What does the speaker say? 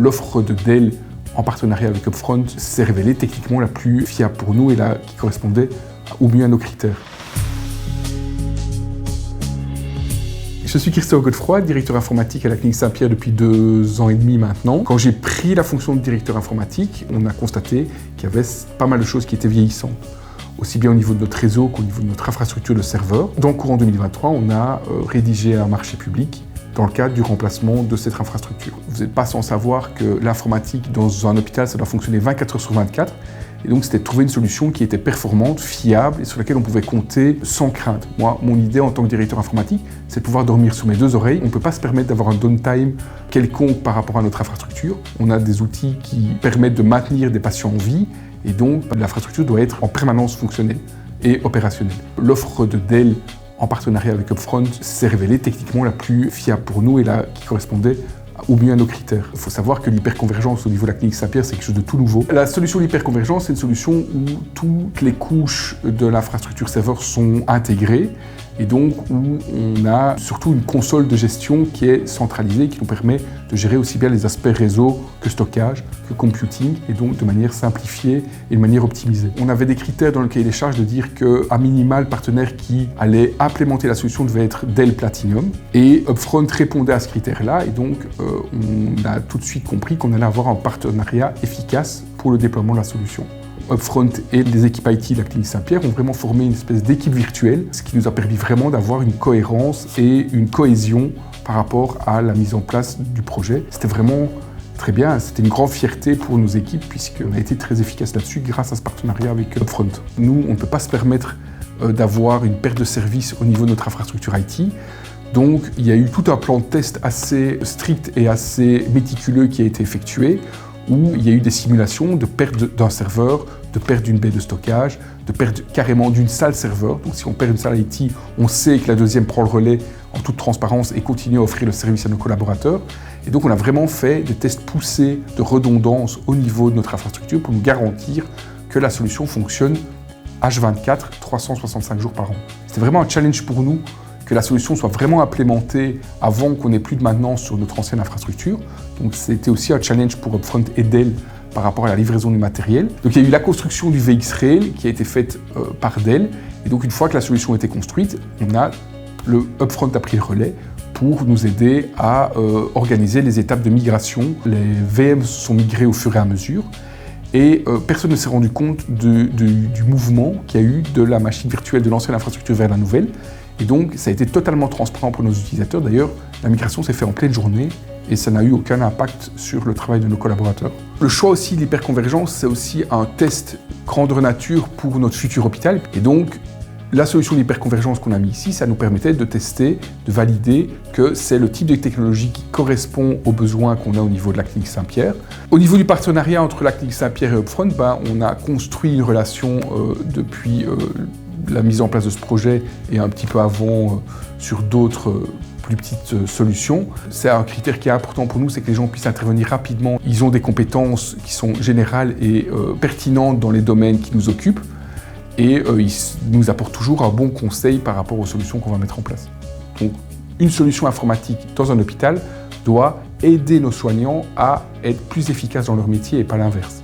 l'offre de Dell en partenariat avec Upfront s'est révélée techniquement la plus fiable pour nous et qui correspondait au mieux à nos critères. Je suis Christophe Godefroy, directeur informatique à la Clinique Saint-Pierre depuis 2 ans et demi maintenant. Quand j'ai pris la fonction de directeur informatique, on a constaté qu'il y avait pas mal de choses qui étaient vieillissantes, aussi bien au niveau de notre réseau qu'au niveau de notre infrastructure de serveurs. Dans le courant 2023, on a rédigé un marché public dans le cadre du remplacement de cette infrastructure. Vous n'êtes pas sans savoir que l'informatique dans un hôpital, ça doit fonctionner 24 heures sur 24. Et donc, c'était de trouver une solution qui était performante, fiable et sur laquelle on pouvait compter sans crainte. Moi, mon idée en tant que directeur informatique, c'est de pouvoir dormir sur mes 2 oreilles. On ne peut pas se permettre d'avoir un downtime quelconque par rapport à notre infrastructure. On a des outils qui permettent de maintenir des patients en vie et donc l'infrastructure doit être en permanence fonctionnelle et opérationnelle. L'offre de Dell en partenariat avec Upfront s'est révélée techniquement la plus fiable pour nous et qui correspondait au mieux à nos critères. Il faut savoir que l'hyperconvergence au niveau de la Clinique Saint-Pierre, c'est quelque chose de tout nouveau. La solution de l'hyperconvergence, c'est une solution où toutes les couches de l'infrastructure serveur sont intégrées et donc où on a surtout une console de gestion qui est centralisée et qui nous permet de gérer aussi bien les aspects réseau que stockage, que computing et donc de manière simplifiée et de manière optimisée. On avait des critères dans le cahier des charges de dire qu'à minima, le partenaire qui allait implémenter la solution devait être Dell Platinum et Upfront répondait à ce critère-là et donc on a tout de suite compris qu'on allait avoir un partenariat efficace pour le déploiement de la solution. Upfront et les équipes IT de la Clinique Saint-Pierre ont vraiment formé une espèce d'équipe virtuelle, ce qui nous a permis vraiment d'avoir une cohérence et une cohésion par rapport à la mise en place du projet. C'était vraiment très bien, c'était une grande fierté pour nos équipes puisqu'on a été très efficace là-dessus grâce à ce partenariat avec Upfront. Nous, on ne peut pas se permettre d'avoir une perte de service au niveau de notre infrastructure IT. Donc, il y a eu tout un plan de test assez strict et assez méticuleux qui a été effectué, où il y a eu des simulations de perte d'un serveur, de perte d'une baie de stockage, de perte carrément d'une salle serveur. Donc si on perd une salle IT, on sait que la deuxième prend le relais en toute transparence et continue à offrir le service à nos collaborateurs. Et donc on a vraiment fait des tests poussés de redondance au niveau de notre infrastructure pour nous garantir que la solution fonctionne H24, 365 jours par an. C'était vraiment un challenge pour nous que la solution soit vraiment implémentée avant qu'on n'ait plus de maintenance sur notre ancienne infrastructure. Donc c'était aussi un challenge pour Upfront et Dell par rapport à la livraison du matériel. Donc il y a eu la construction du VxRail qui a été faite par Dell. Et donc une fois que la solution a été construite, Upfront a pris le relais pour nous aider à organiser les étapes de migration. Les VM sont migrés au fur et à mesure. Et personne ne s'est rendu compte du mouvement qu'il y a eu de la machine virtuelle de l'ancienne infrastructure vers la nouvelle. Et donc, ça a été totalement transparent pour nos utilisateurs. D'ailleurs, la migration s'est faite en pleine journée et ça n'a eu aucun impact sur le travail de nos collaborateurs. Le choix aussi de l'hyperconvergence, c'est aussi un test grandeur nature pour notre futur hôpital. Et donc, la solution d'hyperconvergence qu'on a mis ici, ça nous permettait de tester, de valider que c'est le type de technologie qui correspond aux besoins qu'on a au niveau de la Clinique Saint-Pierre. Au niveau du partenariat entre la Clinique Saint-Pierre et Upfront, on a construit une relation depuis la mise en place de ce projet et un petit peu avant sur d'autres plus petites solutions. C'est un critère qui est important pour nous, c'est que les gens puissent intervenir rapidement. Ils ont des compétences qui sont générales et pertinentes dans les domaines qui nous occupent et ils nous apportent toujours un bon conseil par rapport aux solutions qu'on va mettre en place. Donc, une solution informatique dans un hôpital doit aider nos soignants à être plus efficaces dans leur métier et pas l'inverse.